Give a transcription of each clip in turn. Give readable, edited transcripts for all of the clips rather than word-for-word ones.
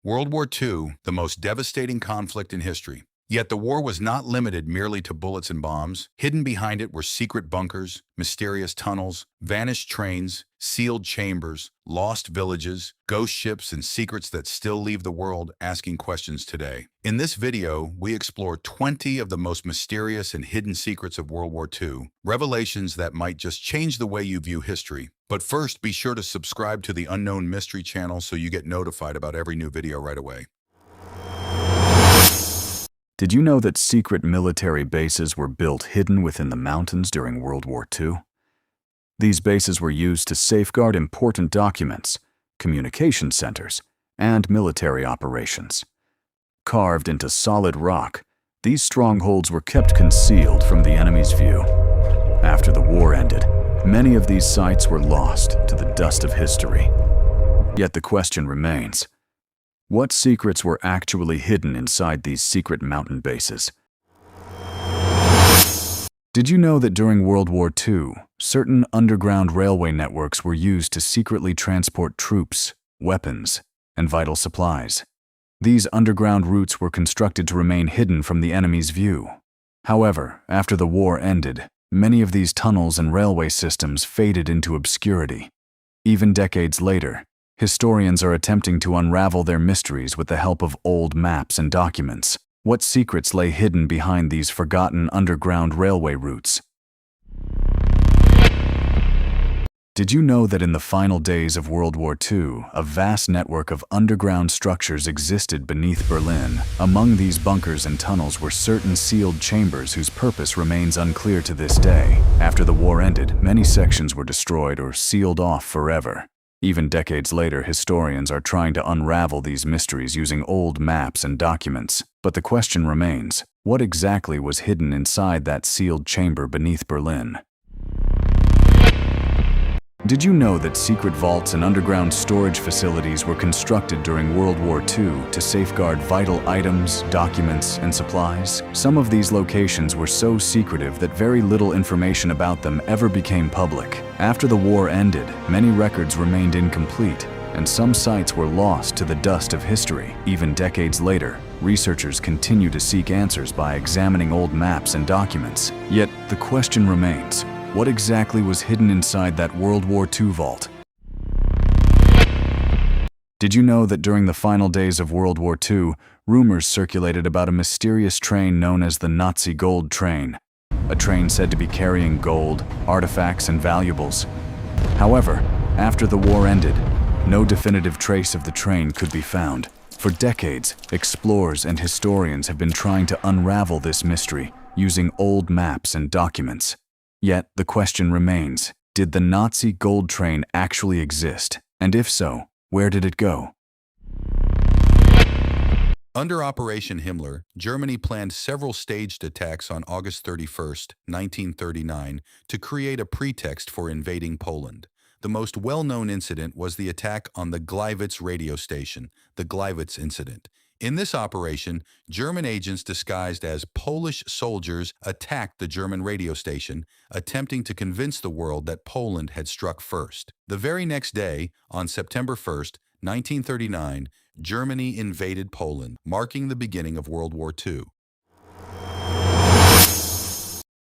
World War II, the most devastating conflict in history. Yet the war was not limited merely to bullets and bombs. Hidden behind it were secret bunkers, mysterious tunnels, vanished trains, sealed chambers, lost villages, ghost ships, and secrets that still leave the world asking questions today. In this video, we explore 20 of the most mysterious and hidden secrets of World War II, revelations that might just change the way you view history. But first, be sure to subscribe to the Unknown Mystery channel so you get notified about every new video right away. Did you know that secret military bases were built hidden within the mountains during World War II? These bases were used to safeguard important documents, communication centers, and military operations. Carved into solid rock, these strongholds were kept concealed from the enemy's view. After the war ended, many of these sites were lost to the dust of history. Yet the question remains: what secrets were actually hidden inside these secret mountain bases? Did you know that during World War II, certain underground railway networks were used to secretly transport troops, weapons, and vital supplies? These underground routes were constructed to remain hidden from the enemy's view. However, after the war ended, many of these tunnels and railway systems faded into obscurity. Even decades later, historians are attempting to unravel their mysteries with the help of old maps and documents. What secrets lay hidden behind these forgotten underground railway routes? Did you know that in the final days of World War II, a vast network of underground structures existed beneath Berlin? Among these bunkers and tunnels were certain sealed chambers whose purpose remains unclear to this day. After the war ended, many sections were destroyed or sealed off forever. Even decades later, historians are trying to unravel these mysteries using old maps and documents. But the question remains: what exactly was hidden inside that sealed chamber beneath Berlin? Did you know that secret vaults and underground storage facilities were constructed during World War II to safeguard vital items, documents, and supplies? Some of these locations were so secretive that very little information about them ever became public. After the war ended, many records remained incomplete, and some sites were lost to the dust of history. Even decades later, researchers continue to seek answers by examining old maps and documents. Yet, the question remains: what exactly was hidden inside that World War II vault? Did you know that during the final days of World War II, rumors circulated about a mysterious train known as the Nazi Gold Train? A train said to be carrying gold, artifacts, and valuables. However, after the war ended, no definitive trace of the train could be found. For decades, explorers and historians have been trying to unravel this mystery using old maps and documents. Yet the question remains: did the Nazi gold train actually exist? And if so, where did it go? Under Operation Himmler, Germany planned several staged attacks on August 31st, 1939, to create a pretext for invading Poland. The most well-known incident was the attack on the Gleiwitz radio station, the Gleiwitz incident. In this operation, German agents disguised as Polish soldiers attacked the German radio station, attempting to convince the world that Poland had struck first. The very next day, on September 1st, 1939, Germany invaded Poland, marking the beginning of World War II.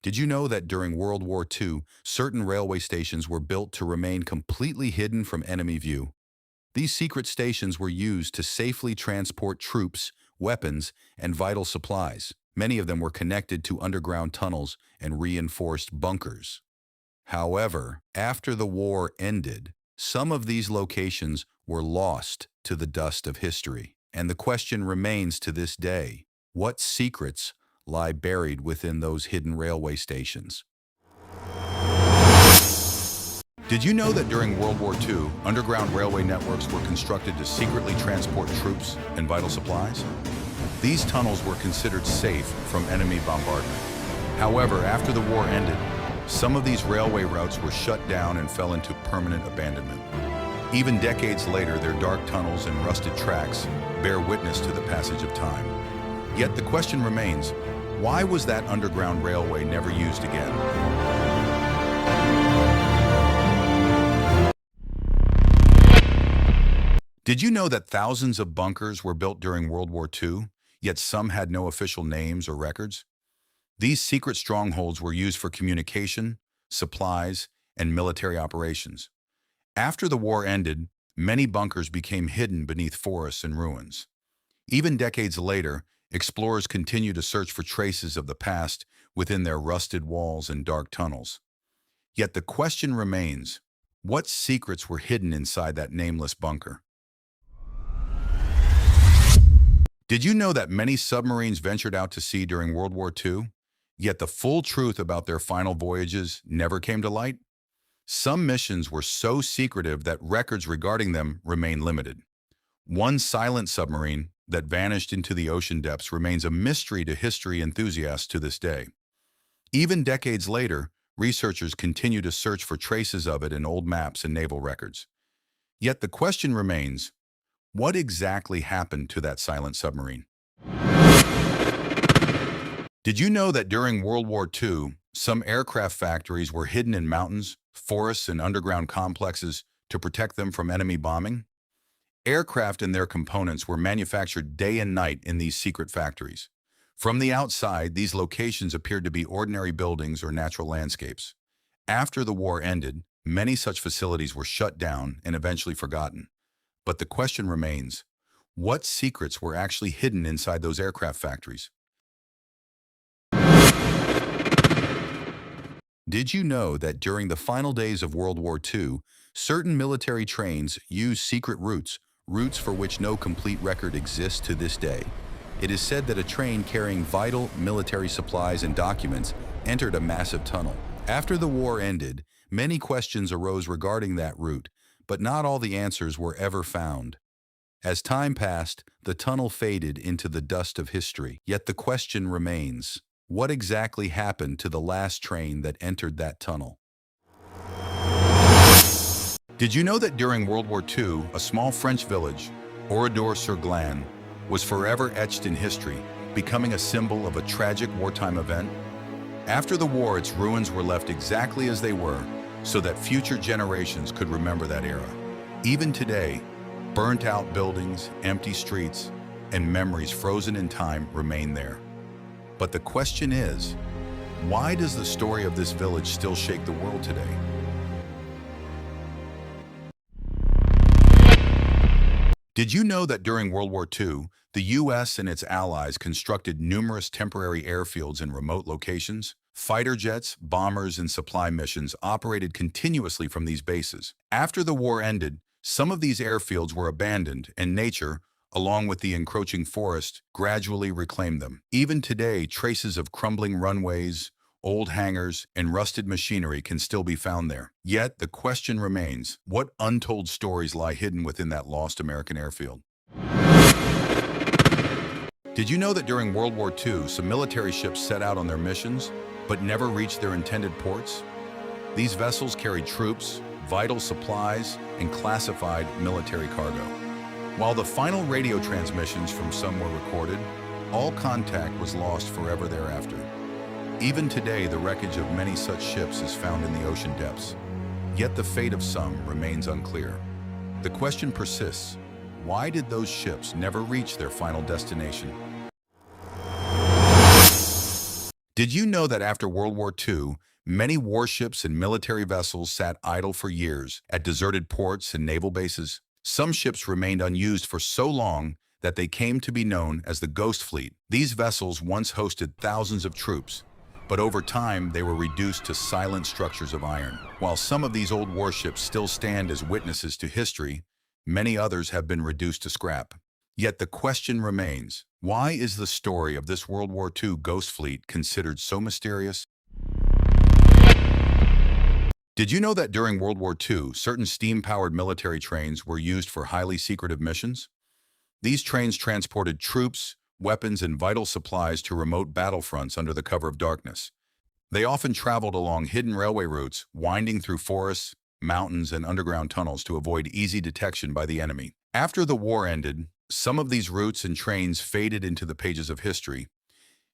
Did you know that during World War II, certain railway stations were built to remain completely hidden from enemy view? These secret stations were used to safely transport troops, weapons, and vital supplies. Many of them were connected to underground tunnels and reinforced bunkers. However, after the war ended, some of these locations were lost to the dust of history. And the question remains to this day: what secrets lie buried within those hidden railway stations? Did you know that during World War II, underground railway networks were constructed to secretly transport troops and vital supplies? These tunnels were considered safe from enemy bombardment. However, after the war ended, some of these railway routes were shut down and fell into permanent abandonment. Even decades later, their dark tunnels and rusted tracks bear witness to the passage of time. Yet the question remains: why was that underground railway never used again? Did you know that thousands of bunkers were built during World War II, yet some had no official names or records? These secret strongholds were used for communication, supplies, and military operations. After the war ended, many bunkers became hidden beneath forests and ruins. Even decades later, explorers continue to search for traces of the past within their rusted walls and dark tunnels. Yet the question remains, what secrets were hidden inside that nameless bunker? Did you know that many submarines ventured out to sea during World War II? Yet the full truth about their final voyages never came to light? Some missions were so secretive that records regarding them remain limited. One silent submarine that vanished into the ocean depths remains a mystery to history enthusiasts to this day. Even decades later, researchers continue to search for traces of it in old maps and naval records. Yet the question remains, what exactly happened to that silent submarine? Did you know that during World War II, some aircraft factories were hidden in mountains, forests, and underground complexes to protect them from enemy bombing? Aircraft and their components were manufactured day and night in these secret factories. From the outside, these locations appeared to be ordinary buildings or natural landscapes. After the war ended, many such facilities were shut down and eventually forgotten. But the question remains, what secrets were actually hidden inside those aircraft factories? Did you know that during the final days of World War II, certain military trains used secret routes for which no complete record exists to this day? It is said that a train carrying vital military supplies and documents entered a massive tunnel. After the war ended, many questions arose regarding that route, but not all the answers were ever found. As time passed, the tunnel faded into the dust of history. Yet the question remains, what exactly happened to the last train that entered that tunnel? Did you know that during World War II, a small French village, Oradour-sur-Glane, was forever etched in history, becoming a symbol of a tragic wartime event? After the war, its ruins were left exactly as they were, so that future generations could remember that era. Even today, burnt-out buildings, empty streets, and memories frozen in time remain there. But the question is, why does the story of this village still shake the world today? Did you know that during World War II, the US and its allies constructed numerous temporary airfields in remote locations? Fighter jets, bombers, and supply missions operated continuously from these bases. After the war ended, some of these airfields were abandoned, and nature, along with the encroaching forest, gradually reclaimed them. Even today, traces of crumbling runways, old hangars, and rusted machinery can still be found there. Yet, the question remains, what untold stories lie hidden within that lost American airfield? Did you know that during World War II, some military ships set out on their missions, but never reached their intended ports? These vessels carried troops, vital supplies, and classified military cargo. While the final radio transmissions from some were recorded, all contact was lost forever thereafter. Even today, the wreckage of many such ships is found in the ocean depths. Yet the fate of some remains unclear. The question persists, why did those ships never reach their final destination? Did you know that after World War II, many warships and military vessels sat idle for years at deserted ports and naval bases? Some ships remained unused for so long that they came to be known as the Ghost Fleet. These vessels once hosted thousands of troops, but over time they were reduced to silent structures of iron. While some of these old warships still stand as witnesses to history, many others have been reduced to scrap. Yet the question remains, why is the story of this World War II Ghost Fleet considered so mysterious? Did you know that during World War II, certain steam-powered military trains were used for highly secretive missions? These trains transported troops, weapons, and vital supplies to remote battlefronts under the cover of darkness. They often traveled along hidden railway routes, winding through forests, mountains, and underground tunnels to avoid easy detection by the enemy. After the war ended, some of these routes and trains faded into the pages of history.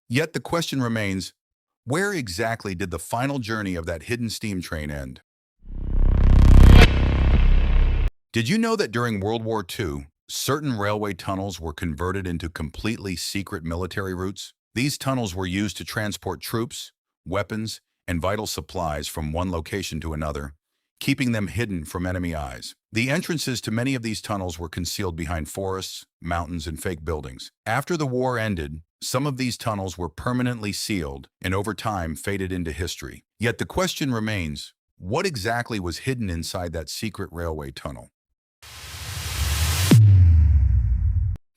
Yet the question remains, where exactly did the final journey of that hidden steam train end? Did you know that during World War II, Certain railway tunnels were converted into completely secret military routes. These tunnels were used to transport troops, weapons, and vital supplies from one location to another, keeping them hidden from enemy eyes. The entrances to many of these tunnels were concealed behind forests, mountains, and fake buildings. After the war ended, some of these tunnels were permanently sealed and over time faded into history. Yet the question remains, what exactly was hidden inside that secret railway tunnel?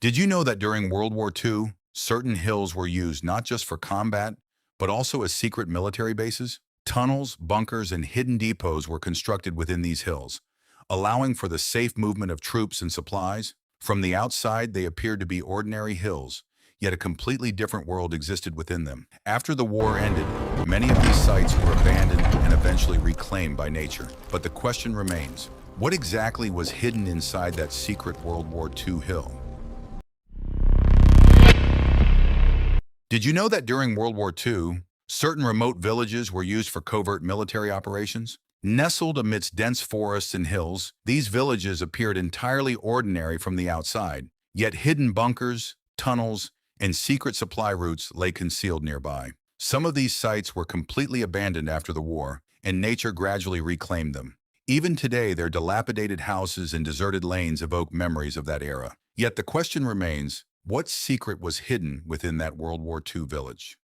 Did you know that during World War II, certain hills were used not just for combat, but also as secret military bases? Tunnels, bunkers, and hidden depots were constructed within these hills, allowing for the safe movement of troops and supplies. From the outside, they appeared to be ordinary hills, yet a completely different world existed within them. After the war ended, many of these sites were abandoned and eventually reclaimed by nature. But the question remains, what exactly was hidden inside that secret World War II hill? Did you know that during World War II, certain remote villages were used for covert military operations? Nestled amidst dense forests and hills, these villages appeared entirely ordinary from the outside, yet hidden bunkers, tunnels, and secret supply routes lay concealed nearby. Some of these sites were completely abandoned after the war, and nature gradually reclaimed them. Even today, their dilapidated houses and deserted lanes evoke memories of that era. Yet the question remains, what secret was hidden within that World War II village?